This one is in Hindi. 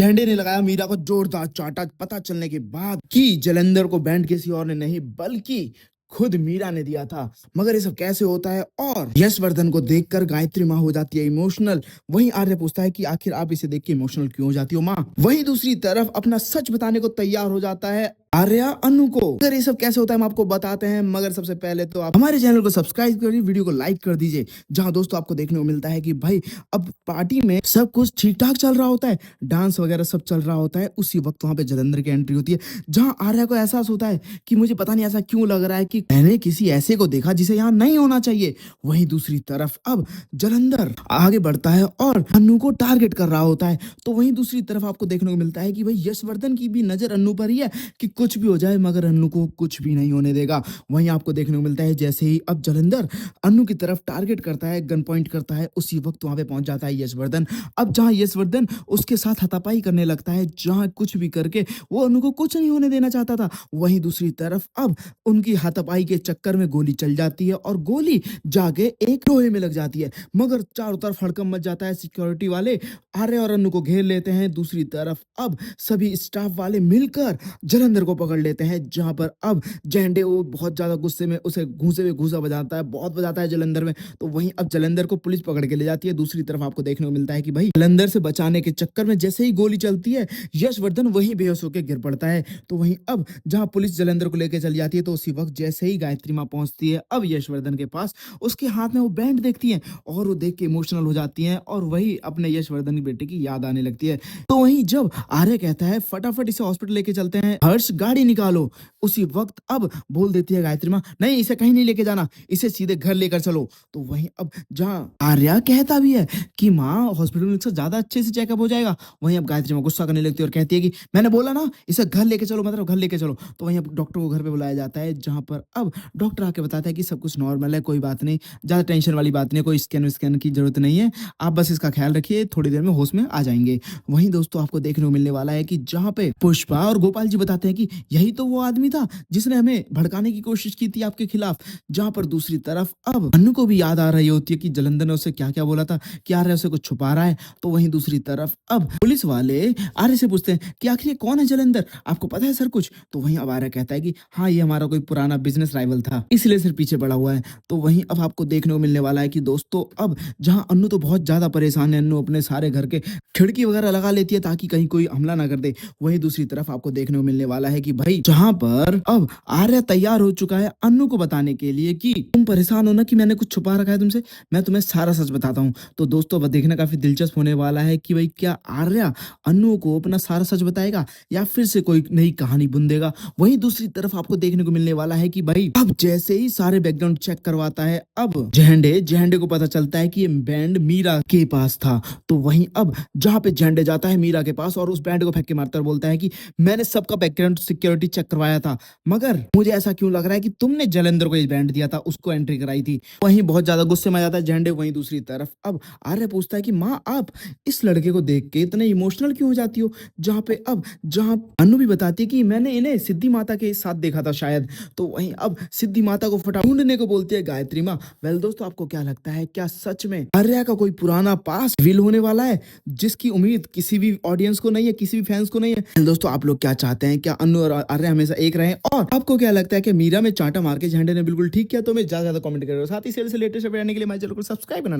झंडे ने लगाया मीरा को जोरदार चांटा। पता चलने के बाद कि जलंधर को बैंड किसी और ने नहीं बल्कि खुद मीरा ने दिया था। मगर ये सब कैसे होता है? और यशवर्धन को देखकर गायत्री माँ हो जाती है इमोशनल। वहीं आर्य पूछता है कि आखिर आप इसे देख के इमोशनल क्यों हो जाती हो माँ? वहीं दूसरी तरफ अपना सच बताने को तैयार हो जाता है आर्या अनु को। अगर ये सब कैसे होता है हम आपको बताते हैं, मगर सबसे पहले तो आप हमारे चैनल को सब्सक्राइब करिए, वीडियो को लाइक कर दीजिए। जहां दोस्तों आपको देखने को मिलता है कि भाई अब पार्टी में सब कुछ ठीक ठाक चल रहा होता है, डांस वगैरह सब चल रहा होता है। उसी वक्त वहां पे जलंधर की एंट्री होती है, जहां आर्या को एहसास होता है कि मुझे पता नहीं ऐसा क्यों लग रहा है कि मैंने किसी ऐसे को देखा जिसे यहाँ नहीं होना चाहिए। वहीं दूसरी तरफ अब जलंधर आगे बढ़ता है और अनु को टारगेट कर रहा होता है। तो वहीं दूसरी तरफ आपको देखने को मिलता है कि भाई यशवर्धन की भी नजर अनु पर ही है कि कुछ भी हो जाए मगर अनु को कुछ भी नहीं होने देगा। वहीं आपको देखने को मिलता है जैसे ही अब जलंधर अनु की तरफ टारगेट करता है, गन पॉइंट करता है, उसी वक्त वहां पे पहुंच जाता है यशवर्धन। अब जहां यशवर्धन उसके साथ हाथापाई करने लगता है, जहां कुछ भी करके वो अनु को कुछ नहीं होने देना चाहता था। वहीं दूसरी तरफ अब उनकी हाथापाई के चक्कर में गोली चल जाती है और गोली जाके एक लोहे में लग जाती है। मगर चारों तरफ हड़कंप मच जाता है। सिक्योरिटी वाले आर्य और अनु को घेर लेते हैं। दूसरी तरफ अब सभी स्टाफ वाले मिलकर जलंधर को पकड़ लेते हैं, जहां पर अब झंडे वो बहुत ज्यादा गुस्से में उसे घूसे हुए घूसा बजाता है, बहुत बजाता है जलंधर में। तो वहीं अब जलंधर को पुलिस पकड़ के ले जाती है। दूसरी तरफ आपको देखने को मिलता है कि भाई जलंधर से बचाने के चक्कर में जैसे ही गोली चलती है यशवर्धन वहीं बेहोश होकर गिर पड़ता है। तो वहीं अब जहां पुलिस जलंधर को लेकर चली जाती है, तो उसी वक्त जैसे ही गायत्री माँ पहुंचती है अब यशवर्धन के पास, उसके हाथ में वो बैंड देखती है और वो देख के इमोशनल हो जाती है और वही अपने यशवर्धन की बेटे की याद आने लगती है। तो वहीं जब आर्य कहता है फटाफट इसे हॉस्पिटल लेके चलते हैं, हर्ष गाड़ी निकालो, उसी वक्त अब बोल देती है गायत्री माँ नहीं इसे कहीं नहीं लेके जाना, इसे सीधे घर लेकर चलो। तो वहीं अब जहां आर्या कहता भी है कि माँ हॉस्पिटल में इससे ज्यादा अच्छे से चेकअप हो जाएगा, वहीं अब गायत्री माँ गुस्सा करने लगती है और कहती है कि मैंने बोला ना इसे घर लेके चलो, मतलब घर लेके चलो। तो वहीं अब डॉक्टर को घर पे बुलाया जाता है, जहां पर अब डॉक्टर आके बताता है कि सब कुछ नॉर्मल है, कोई बात नहीं, ज्यादा टेंशन वाली बात नहीं, कोई स्कैन की जरूरत नहीं है, आप बस इसका ख्याल रखिए, थोड़ी देर में होश में आ जाएंगे। वहीं दोस्तों आपको देखने को मिलने वाला है कि जहां पे पुष्पा और गोपाल जी बताते हैं कि यही तो वो आदमी था जिसने हमें भड़काने की कोशिश की थी आपके खिलाफ। जहां पर दूसरी तरफ अब अनु को भी याद आ रही होती है कि जलंधर ने उसे क्या क्या बोला था, कि आर्य उसे कुछ छुपा रहा है। तो वहीं दूसरी तरफ अब पुलिस वाले आर्य से पूछते हैं कि आखिर ये कौन है जलंधर, आपको पता है सर कुछ? तो वहीं अब आर्य कहता है कि हाँ ये हमारा कोई पुराना बिजनेस राइवल था, इसलिए सिर पीछे पड़ा हुआ है। तो वहीं अब आपको देखने को मिलने वाला है कि दोस्तों अब जहां अनु तो बहुत ज्यादा परेशान है, अनु अपने सारे घर के खिड़की वगैरह लगा लेती है ताकि कहीं कोई हमला ना कर दे। वहीं दूसरी तरफ आपको देखने को मिलने वाला है कि भाई जहां पर अब आर्य तैयार हो चुका है अनु को बताने के लिए कि तुम परेशान हो ना कि मैंने कुछ छुपा रखा है तुमसे, मैं तुम्हें सारा सच बताता हूँ। तो दोस्तों अब देखना काफी दिलचस्प होने वाला है कि भाई क्या आर्य अनु को अपना सारा सच बताएगा या फिर से कोई नई कहानी बुन देगा। वहीं दूसरी तरफ आपको देखने को मिलने वाला है कि भाई अब जैसे ही सारे बैकग्राउंड चेक करवाता है अब झंडे को पता चलता है कि ये बैंड मीरा के पास था। तो वहीं अब जहां पे झंडे जाता है मीरा के पास और उस बैंड को फेंक के मारता है, बोलता है कि मैंने सबका बैकग्राउंड सिक्योरिटी चेक करवाया था, मगर मुझे ऐसा क्यों लग रहा है कि तुमने जलंधर को ये बैंड दिया था, उसको एंट्री कराई थी। वहीं बहुत ज्यादा गुस्से में आ जाता है झंडे। वहीं दूसरी तरफ अब आर्य पूछता है कि माँ आप इस लड़के को देख के इतने इमोशनल क्यों हो जाती हो? जहां अनु भी बताती है कि मैंने इन्हें सिद्धि माता के साथ देखा था शायद। तो वहीं अब सिद्धि माता को फटा ढूंढने को बोलती है गायत्री माँ। वेल दोस्तों आपको क्या लगता है, क्या सच में आर्या का कोई पुराना पास रिवील होने वाला है जिसकी उम्मीद किसी भी ऑडियंस को नहीं है, किसी भी फैंस को नहीं है? Well, दोस्तों आप लोग क्या चाहते हैं, क्या अनु और आर्या हमेशा एक रहे? और आपको क्या लगता है कि मीरा में चांटा मार के झंडे ने बिल्कुल ठीक किया? तो मैं ज्यादा कमेंट करेगा, साथ ही से लेटेस्ट अपडेट आने के लिए हमारे चैनल को सब्सक्राइब करना